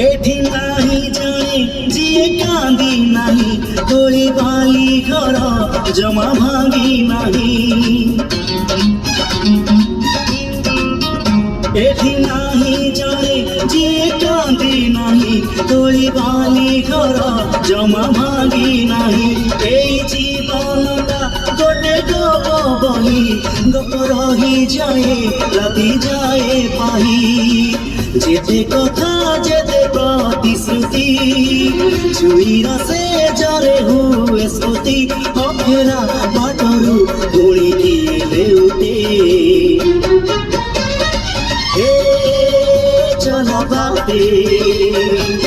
एठी नाही जाने जिए कांदी नहीं तोरी बाली घर जमा भांगी नहीं एठी नाही जाने जिए कांदी नहीं तोरी बाली घर जमा भांगी नहीं এই জীবনটা গোটে গপ বহি গপ রহি যায় রাতি যায় পাহি যেতে কথা যেতে প্রতিশ্রুতি ছুঁইরা সে জরে হুয়ে স্মৃতি অফেরা বাটরু গুড়ি দিয়ে উঠে চলা বাতে